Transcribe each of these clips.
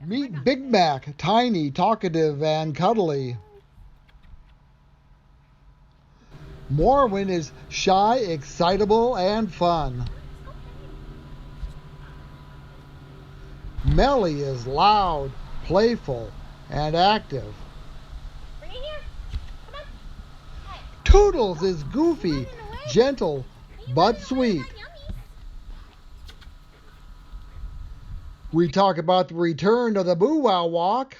Meet Big Mac, tiny, talkative, and cuddly. Morwen is shy, excitable, and fun. Melly is loud, playful, and active. Bring it here. Come on. Toodles is goofy, gentle, but sweet. We talk about the return of the Boo Wow Walk.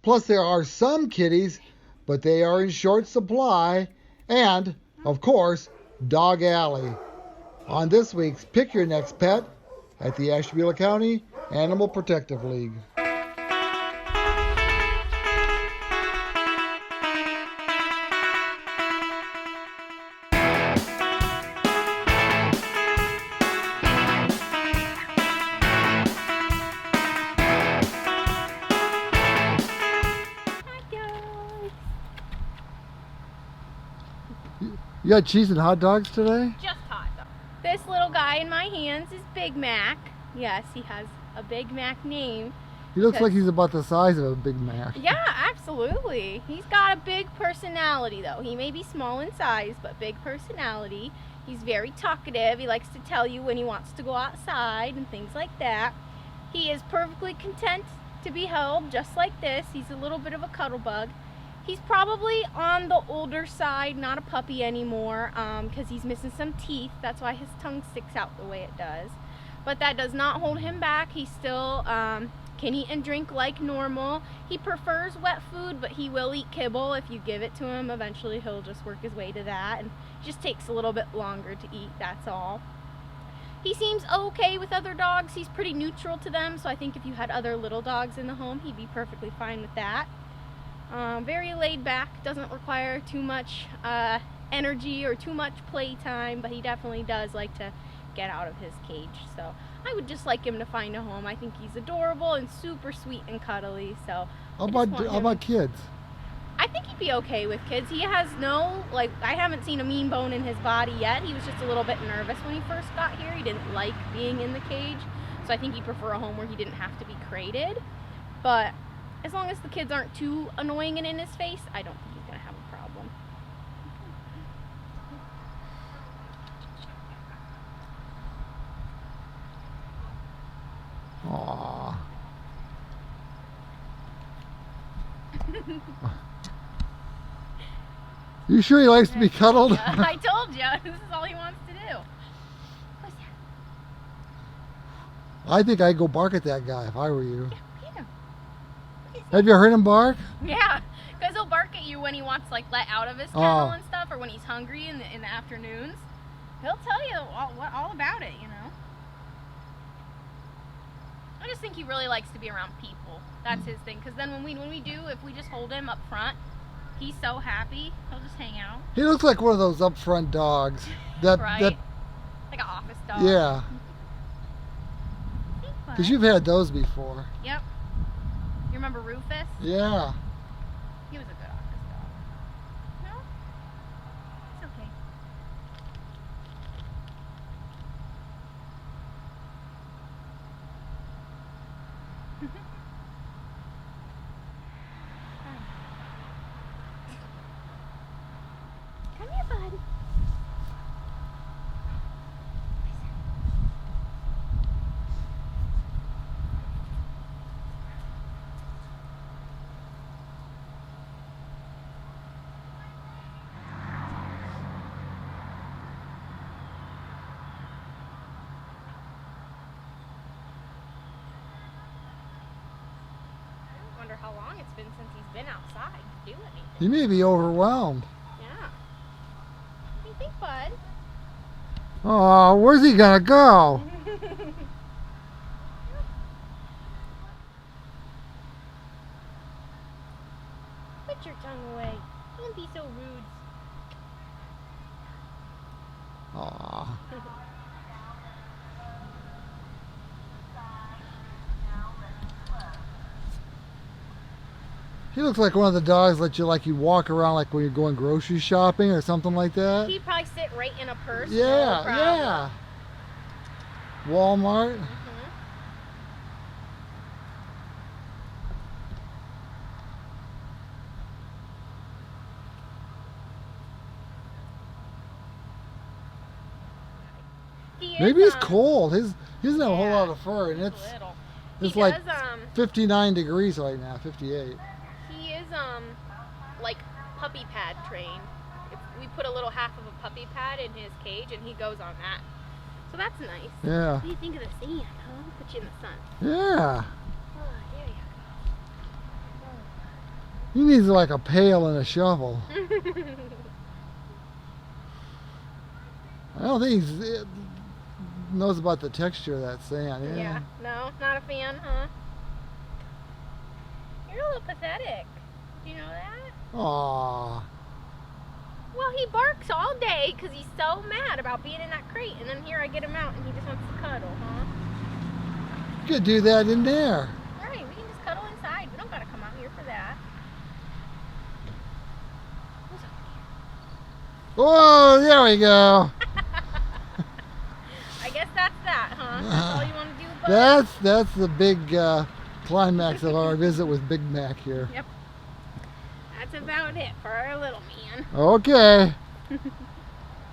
Plus, there are some kitties, but they are in short supply. And, of course, Dog Alley. On this week's Pick Your Next Pet at the Ashtabula County Animal Protective League. You got cheese and hot dogs today? Just hot dogs. This little guy in my hands is Big Mac. Yes, he has a Big Mac name. He looks like he's about the size of a Big Mac. Yeah, absolutely. He's got a big personality, though. He may be small in size, but big personality. He's very talkative. He likes to tell you when he wants to go outside and things like that. He is perfectly content to be held just like this. He's a little bit of a cuddle bug. He's probably on the older side, not a puppy anymore, because he's missing some teeth. That's why his tongue sticks out the way it does. But that does not hold him back. He still can eat and drink like normal. He prefers wet food, but he will eat kibble if you give it to him. Eventually he'll just work his way to that, and it just takes a little bit longer to eat, that's all. He seems okay with other dogs. He's pretty neutral to them, so I think if you had other little dogs in the home, he'd be perfectly fine with that. Very laid back, doesn't require too much energy or too much playtime, but he definitely does like to get out of his cage. So I would just like him to find a home. I think he's adorable and super sweet and cuddly. So how about kids? I think he'd be okay with kids. He has no, I haven't seen a mean bone in his body yet. He was just a little bit nervous when he first got here. He didn't like being in the cage, so I think he'd prefer a home where he didn't have to be crated. But as long as the kids aren't too annoying and in his face, I don't think he's going to have a problem. Aww. You sure he likes to be cuddled? Yeah, I told you. This is all he wants to do. I think I'd go bark at that guy if I were you. Yeah. Have you heard him bark? Yeah, because he'll bark at you when he wants let out of his kennel and stuff, or when he's hungry in the afternoons. He'll tell you all about it, you know. I just think he really likes to be around people. That's his thing. Because then when we do, if we just hold him up front, he's so happy. He'll just hang out. He looks like one of those up front dogs. Right. Like an office dog. Yeah. Because you've had those before. Yep. You remember Rufus? Yeah. He was a good office dog. No? It's okay. Come here, bud. I wonder how long it's been since he's been outside to do anything. He may be overwhelmed. Yeah. What do you think, bud? Oh, where's he gonna go? Put your tongue away. Don't be so rude. Aw. He looks like one of the dogs that you walk around like when you're going grocery shopping or something like that. He'd probably sit right in a purse. Yeah, no problem. yeah. Walmart. He is, Maybe he's cold. He doesn't have a whole yeah, lot of fur, and it's he like does, 59 degrees right now, 58. He is like puppy pad trained. If we put a little half of a puppy pad in his cage, and he goes on that. So that's nice. Yeah. What do you think of the sand, huh? Put you in the sun. Yeah. Oh, there you He needs like a pail and a shovel. go. I don't think he knows about the texture of that sand. Yeah. No, not a fan, huh? You're a little pathetic. Do you know that? Aww. Well, he barks all day because he's so mad about being in that crate, and then here I get him out and he just wants to cuddle, huh? You could do that in there. Right, we can just cuddle inside. We don't gotta come out here for that. Who's Oh, there we go. I guess that's that, huh? That's all you want to do, bud? That's the big climax of our visit with Big Mac here. Yep. That's about it for our little man. Okay.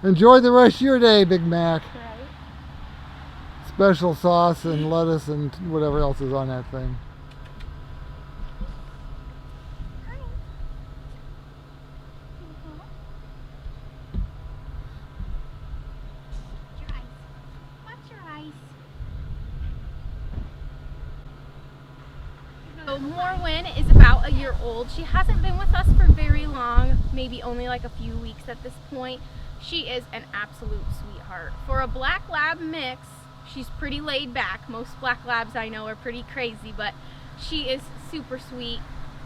Enjoy the rest of your day, Big Mac. Right. Special sauce and lettuce and whatever else is on that thing. Hi. Your eyes. Watch your eyes. So Morwen is about a year old. She hasn't been with us for very long, maybe only like a few weeks at this point. She is an absolute sweetheart. For a black lab mix, she's pretty laid back. Most black labs I know are pretty crazy, but she is super sweet,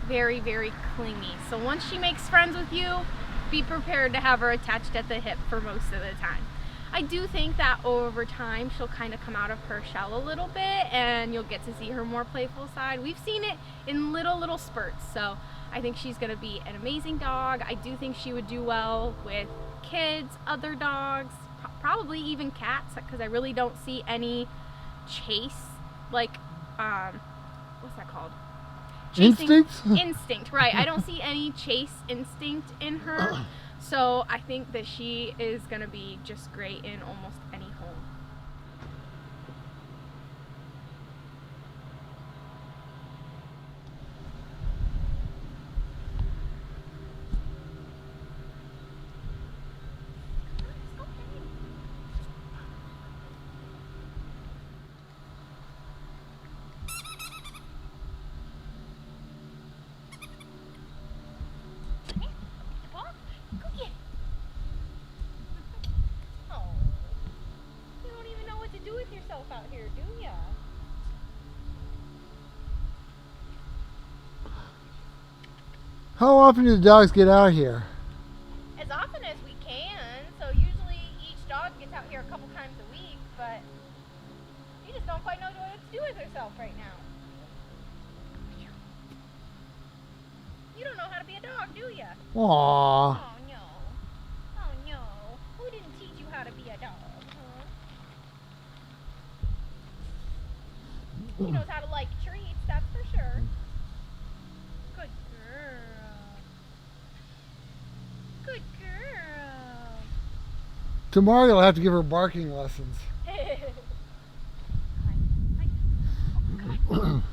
very, very clingy. So once she makes friends with you, be prepared to have her attached at the hip for most of the time. I do think that over time she'll kind of come out of her shell a little bit and you'll get to see her more playful side. We've seen it in little spurts, so I think she's going to be an amazing dog. I do think she would do well with kids, other dogs, probably even cats, because I really don't see any chase, like, what's that called? Instinct, right. I don't see any chase instinct in her. So I think that she is going to be just great in almost any home. Out here, do ya? How often do the dogs get out here? As often as we can. So usually each dog gets out here a couple times a week, but she just don't quite know what to do with herself right now. You don't know how to be a dog, do ya? Aww. Oh no. Oh no. Who didn't teach you how to be a dog? Huh? He knows how to like treats, that's for sure. Good girl. Good girl. Tomorrow you'll have to give her barking lessons. Come on.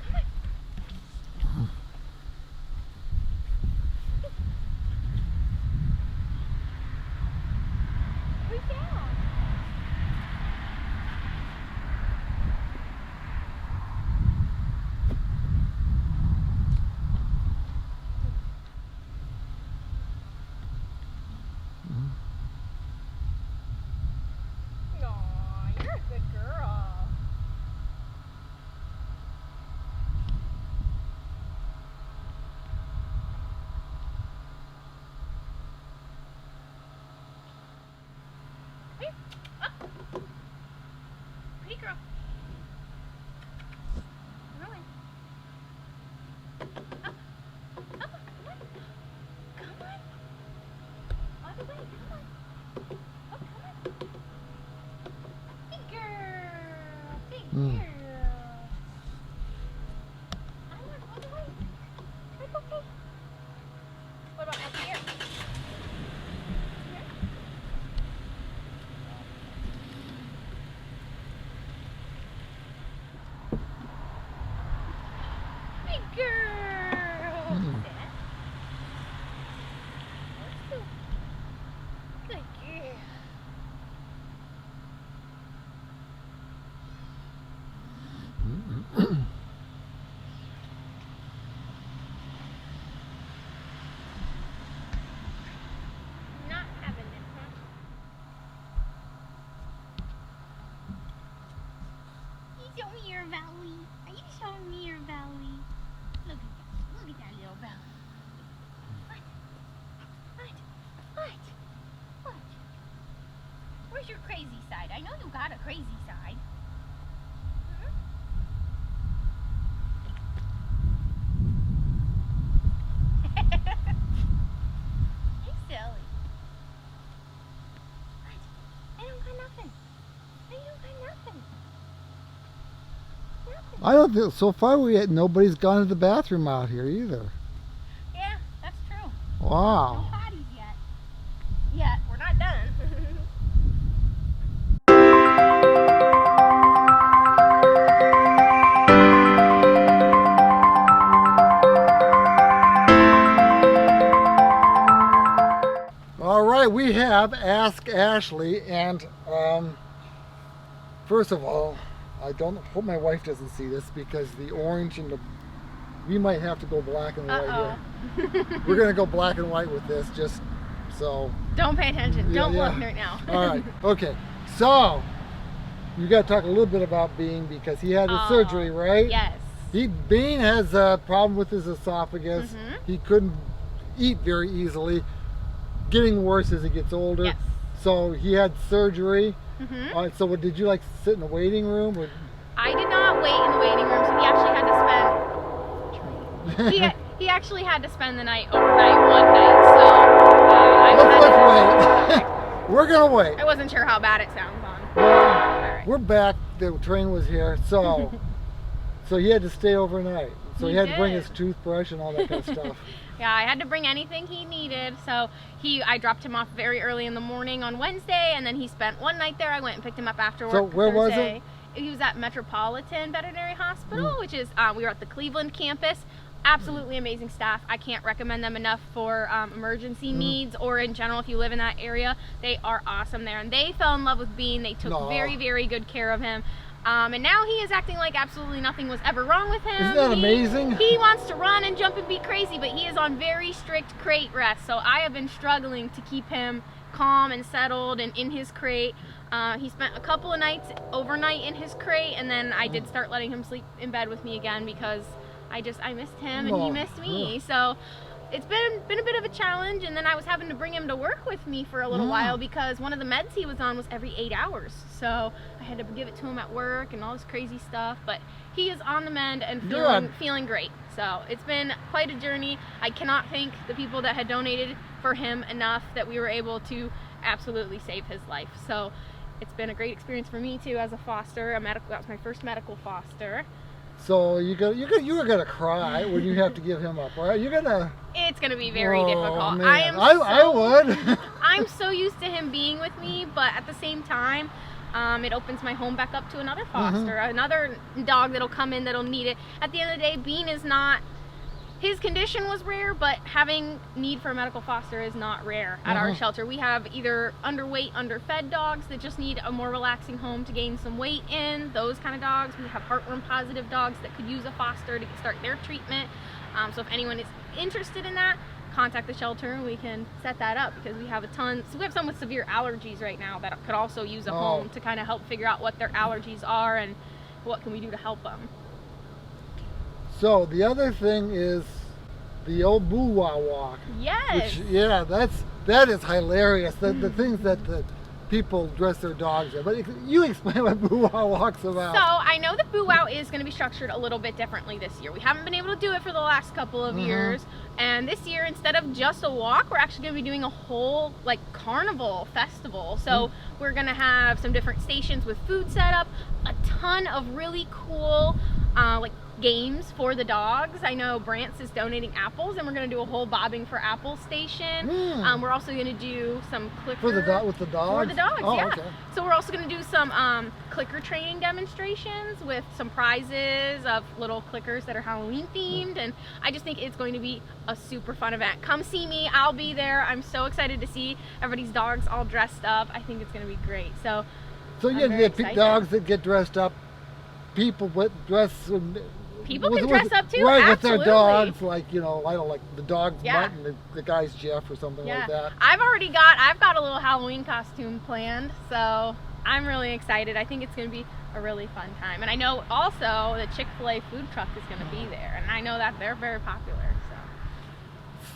Who's down? Aw, you're a good girl. Here, up. Pretty girl. Rolling. Up. Up. Come on. Come on. All the way. Come on. Oh, come on. Good girl. Good girl. Onward, all the way. It's okay. What about up here? Here? girl. Good girl. Not having it, huh? You show me your belly. Are you showing me your belly? Look at that. Look at that little belly. What? What? Where's your crazy side? I know you got a crazy side. Hmm? You silly. What? I don't got nothing. I don't got nothing. Nothing. I don't think so far nobody's gone to the bathroom out here either. Yeah, that's true. Wow. No potties yet. Yet. We're not done. All right, we have Ask Ashley, and first of all, I hope my wife doesn't see this because the orange and we might have to go black and white here. We're gonna go black and white with this, just so. Don't pay attention. Yeah, Don't yeah. look right now. All right, okay. So you got to talk a little bit about Bean because he had his surgery, right? Yes. Bean has a problem with his esophagus. He couldn't eat very easily. Getting worse as he gets older. Yes. So he had surgery. All right, so did you like sit in the waiting room? Or? I did not wait in the waiting room, so he actually had to spend. He actually had to spend the night overnight one night. So Let's wait. We're gonna wait. I wasn't sure how bad it sounds on. Well, we're back. The train was here, so he had to stay overnight. So he had to bring his toothbrush and all that kind of stuff. Yeah, I had to bring anything he needed. So I dropped him off very early in the morning on Wednesday, and then he spent one night there. I went and picked him up after work. So where was Thursday. He was at Metropolitan Veterinary Hospital, which is, we were at the Cleveland campus. Absolutely amazing staff. I can't recommend them enough for emergency needs or in general if you live in that area. They are awesome there. And they fell in love with Bean. They took very, very good care of him. And now he is acting like absolutely nothing was ever wrong with him. Isn't that amazing? He wants to run and jump and be crazy, but he is on very strict crate rest. So I have been struggling to keep him calm and settled and in his crate. He spent a couple of nights overnight in his crate, and then I did start letting him sleep in bed with me again because I missed him and he missed me. So it's been a bit of a challenge, and then I was having to bring him to work with me for a little while because one of the meds he was on was every 8 hours. So I had to give it to him at work and all this crazy stuff, but he is on the mend and feeling great. So it's been quite a journey. I cannot thank the people that had donated for him enough that we were able to absolutely save his life. So it's been a great experience for me too as a foster. That was my first medical foster. So you were gonna cry when you have to give him up, right? It's gonna be very difficult. Man. I would. I'm so used to him being with me, but at the same time, it opens my home back up to another foster, another dog that'll come in that'll need it. At the end of the day, Bean is not. His condition was rare, but having need for a medical foster is not rare at our shelter. We have either underweight, underfed dogs that just need a more relaxing home to gain some weight in, those kind of dogs. We have heartworm positive dogs that could use a foster to start their treatment. So if anyone is interested in that, contact the shelter and we can set that up because we have so we have some with severe allergies right now that could also use a home to kind of help figure out what their allergies are and what can we do to help them. So the other thing is the old boo-wah walk. Yes. That is hilarious. The things that the people dress their dogs in. But you explain what boo-wah walk's about. So I know that boo-wow is going to be structured a little bit differently this year. We haven't been able to do it for the last couple of years. And this year, instead of just a walk, we're actually going to be doing a whole carnival festival. So we're going to have some different stations with food set up, a ton of really cool games for the dogs. I know Brant's is donating apples, and we're going to do a whole bobbing for apples station. We're also going to do some clicker with the dogs. For the dogs, Oh, yeah. okay. So we're also going to do some clicker training demonstrations with some prizes of little clickers that are Halloween themed, and I just think it's going to be a super fun event. Come see me, I'll be there. I'm so excited to see everybody's dogs all dressed up. I think it's going to be great. So you get dogs that get dressed up, people People can dress up too, right, absolutely. with their dogs, like, you know, I don't like the dog's Mutt and the guy's Jeff or something like that. I've got a little Halloween costume planned, so I'm really excited. I think it's going to be a really fun time. And I know also the Chick-fil-A food truck is going to be there, and I know that they're very popular.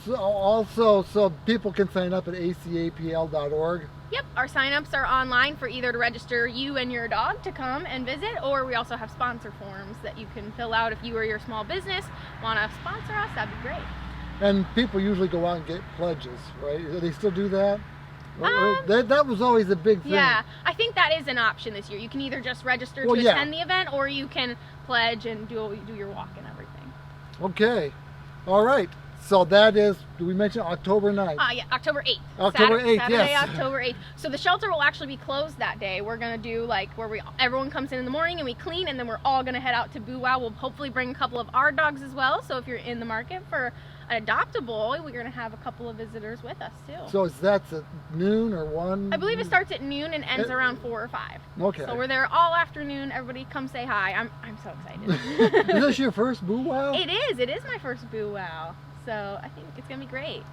So people can sign up at acapl.org. Yep, our sign-ups are online for either to register you and your dog to come and visit, or we also have sponsor forms that you can fill out if you or your small business want to sponsor us. That'd be great. And people usually go out and get pledges, right? Do they still do that? That was always a big thing. Yeah, I think that is an option this year. You can either just register to attend the event, or you can pledge and do your walk and everything. Okay, all right. So that is, did we mention October 9th? Yeah, October 8th. October 8th, Saturday, yes. October 8th. So the shelter will actually be closed that day. We're going to do like where everyone comes in the morning and we clean, and then we're all going to head out to Boo Wow. We'll hopefully bring a couple of our dogs as well. So if you're in the market for an adoptable, we're going to have a couple of visitors with us too. So that's at noon or 1? I believe it starts at noon and ends around 4 or 5. Okay. So we're there all afternoon. Everybody come say hi. I'm so excited. Is this your first Boo Wow? It is. It is my first Boo Wow. So I think it's going to be great.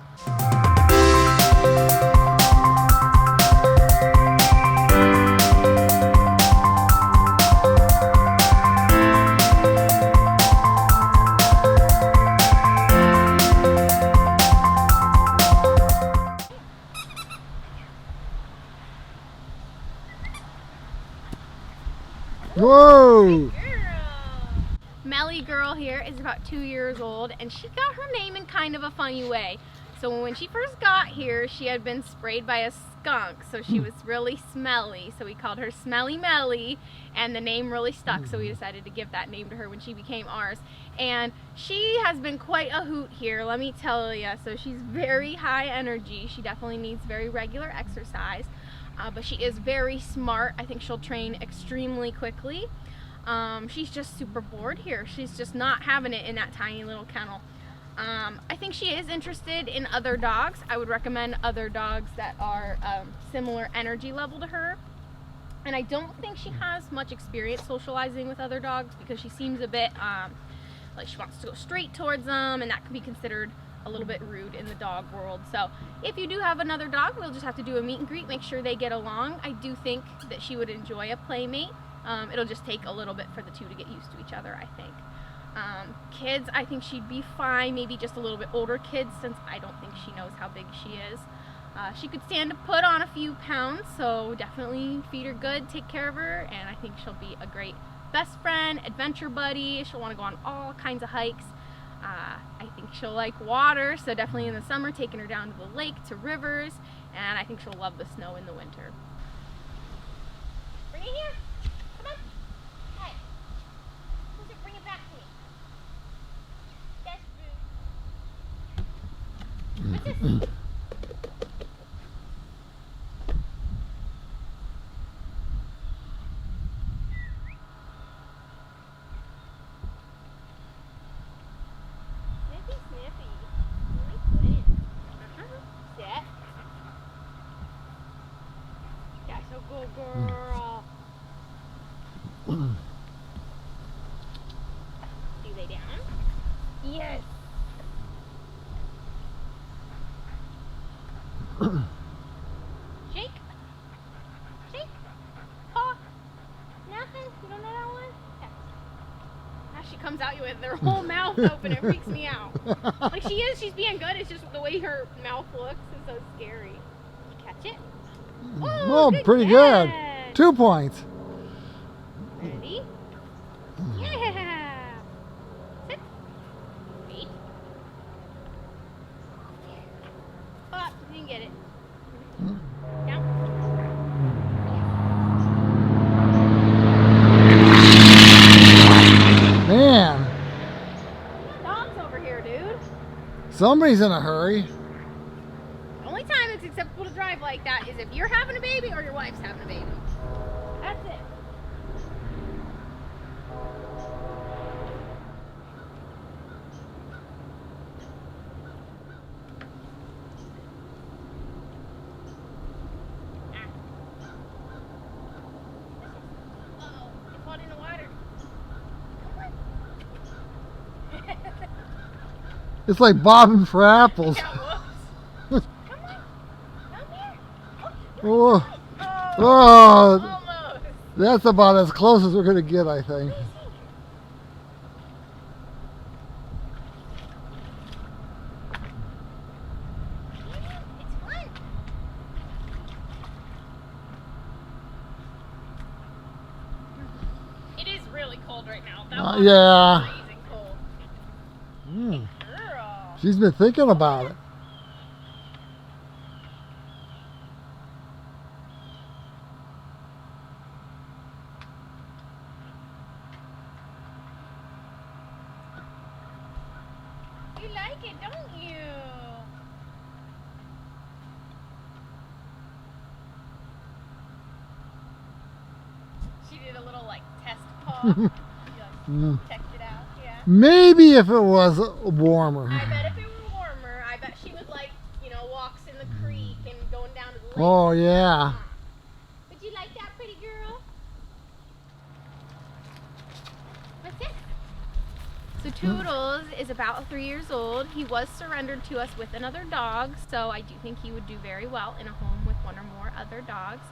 Whoa! Melly girl here is about 2 years old, and she got her name in kind of a funny way. So when she first got here, she had been sprayed by a skunk, so she was really smelly. So we called her Smelly Melly, and the name really stuck, so we decided to give that name to her when she became ours. And she has been quite a hoot here, let me tell you. So she's very high energy. She definitely needs very regular exercise, but she is very smart. I think she'll train extremely quickly. She's just super bored here. She's just not having it in that tiny little kennel. I think she is interested in other dogs. I would recommend other dogs that are similar energy level to her. And I don't think she has much experience socializing with other dogs, because she seems a bit like she wants to go straight towards them, and that can be considered a little bit rude in the dog world. So if you do have another dog, we'll just have to do a meet and greet, make sure they get along. I do think that she would enjoy a playmate. It'll just take a little bit for the two to get used to each other, I think. Kids, I think she'd be fine, maybe just a little bit older kids, since I don't think she knows how big she is. She could stand to put on a few pounds, so definitely feed her good, take care of her, and I think she'll be a great best friend, adventure buddy. She'll want to go on all kinds of hikes. I think she'll like water, so definitely in the summer, taking her down to the lake, to rivers, and I think she'll love the snow in the winter. Bring it here. Come on. Hey. Who's it? Bring it back to me. That's Boo. What's this? Girl. Do you lay down? Yes. Shake. Shake. Paw. Nothing. You don't know that one? Yeah. Now she comes at you with her whole mouth open. It freaks me out. Like she's being good. It's just the way her mouth looks is so scary. You catch it? Oh, pretty good. 2 points. Ready? Yeah. Sit. Wait. Oh, you didn't get it. Down. Man. Dogs over here, dude. Somebody's in a hurry. The only time it's acceptable to drive like that is if you're having a baby or your wife's having a baby. It's like bobbing for apples. Yeah, whoops. Come on. Come here. Oh, Oh, oh, almost. that's about as close as we're going to get, I think. It's fun. It is really cold right now. That water Yeah. is freezing cold. Mm. Girl. She's been thinking about it. You like it, don't you? She did a little like test paw. She Mm. checked it out, yeah. Maybe if it was warmer. I bet if it were warmer, I bet she would like, walks in the creek and going down to the lake. Oh, yeah. Would you like that, pretty girl? What's it? So Toodles is about 3 years old. He was surrendered to us with another dog, so I do think he would do very well in a home with one or more other dogs.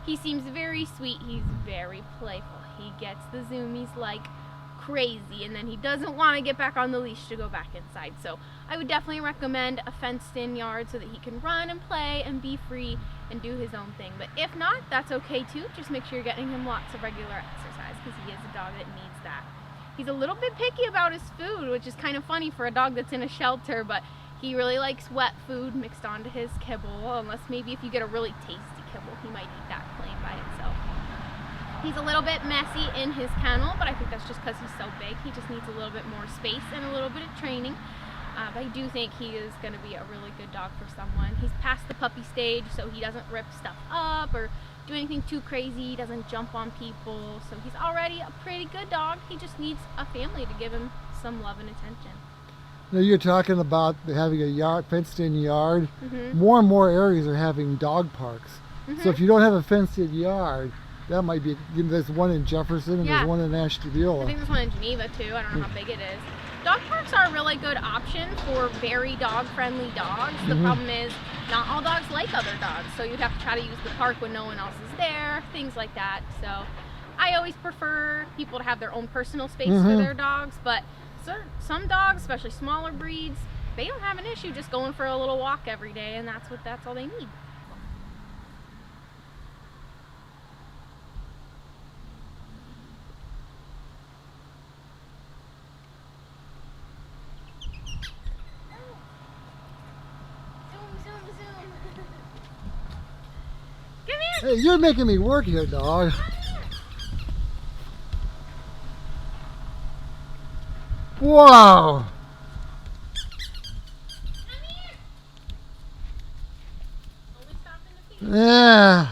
He seems very sweet. He's very playful. He gets the zoomies like crazy, and then he doesn't want to get back on the leash to go back inside. So I would definitely recommend a fenced-in yard so that he can run and play and be free and do his own thing. But if not, that's okay too. Just make sure you're getting him lots of regular exercise because he is a dog that needs that. He's a little bit picky about his food, which is kind of funny for a dog that's in a shelter, but he really likes wet food mixed onto his kibble, unless maybe if you get a really tasty kibble, he might eat that plain by itself. He's a little bit messy in his kennel, but I think that's just because he's so big. He just needs a little bit more space and a little bit of training. But I do think he is going to be a really good dog for someone. He's past the puppy stage, so he doesn't rip stuff up or do anything too crazy. He doesn't jump on people, so he's already a pretty good dog. He just needs a family to give him some love and attention. Now you're talking about having a yard, fenced-in yard. Mm-hmm. More and more areas are having dog parks. Mm-hmm. So if you don't have a fenced-in yard, that might be. There's one in Jefferson and Yeah. there's one in I Ashtabula. think there's one in Geneva too. I don't know how big it is. Dog parks are a really good option for very dog-friendly dogs. The Mhm. problem is not all dogs like other dogs, so you'd have to try to use the park when no one else is there, things like that. So I always prefer people to have their own personal space for Mhm. their dogs, but some dogs, especially smaller breeds, they don't have an issue just going for a little walk every day, and that's all they need. Zoom. Come here. Hey, you're making me work here, dog. Wow. Come here. Only stop in the feet. Yeah.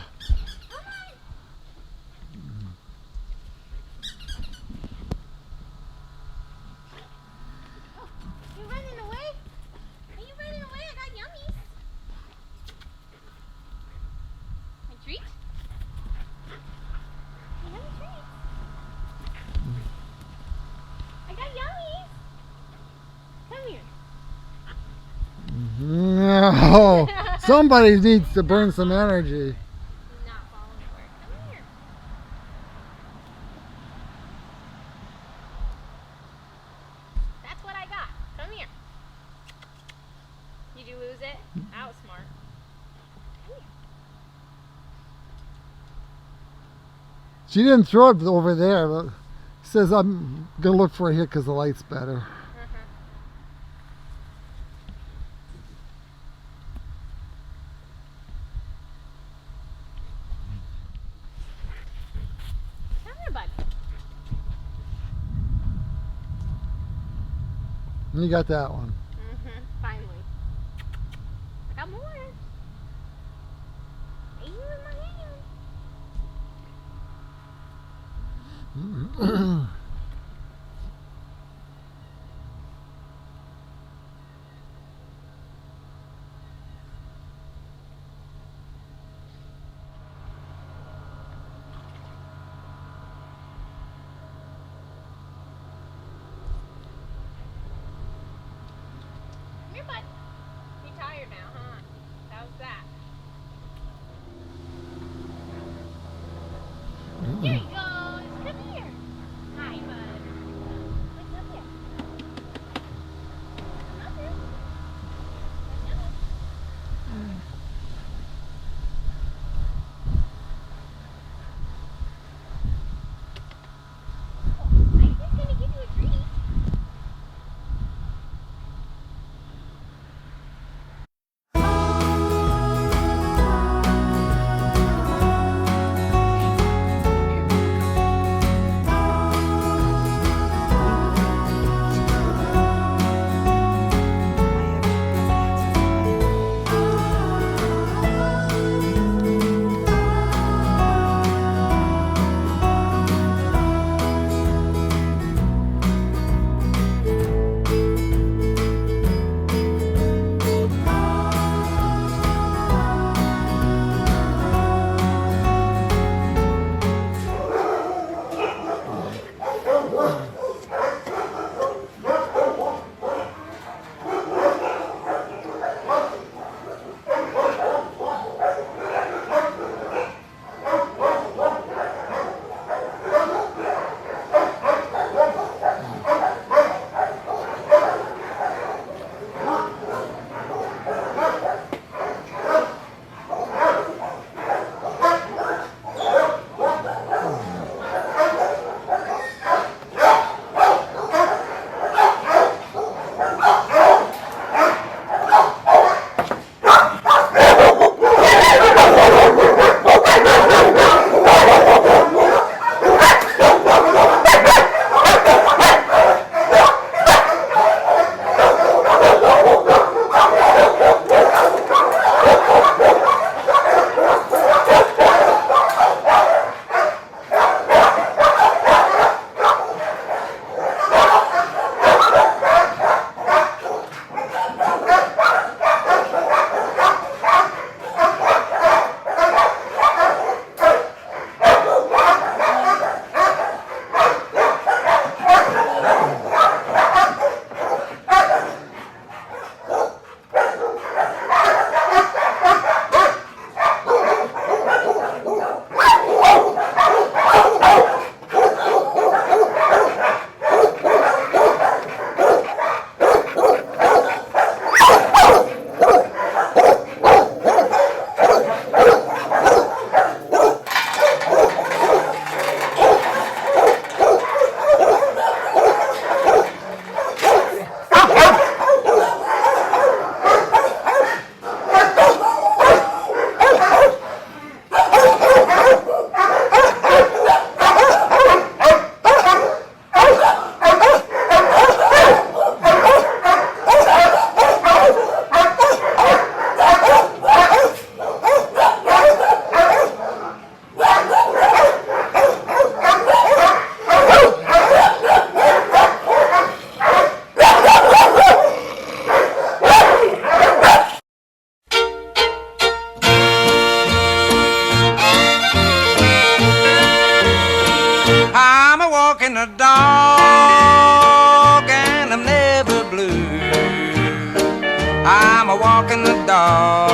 Come on. Oh, you running away? Are you running away? I got yummies. A treat? I have a treat. I got yummies. Come here. No. Somebody needs to burn some energy. Not falling for it. Come here. That's what I got. Come here. Did you lose it? That was smart. Come here. She didn't throw it over there, but says I'm gonna look for it here because the light's better. Come here, bud. And you got that one. Finally. I got more. Are you in my hand? Here he goes. Come here. Hi, bud. What's up here? Come up here. I think he's gonna give you a treat. walking a dog and I'm never blue. I'm a walking the dog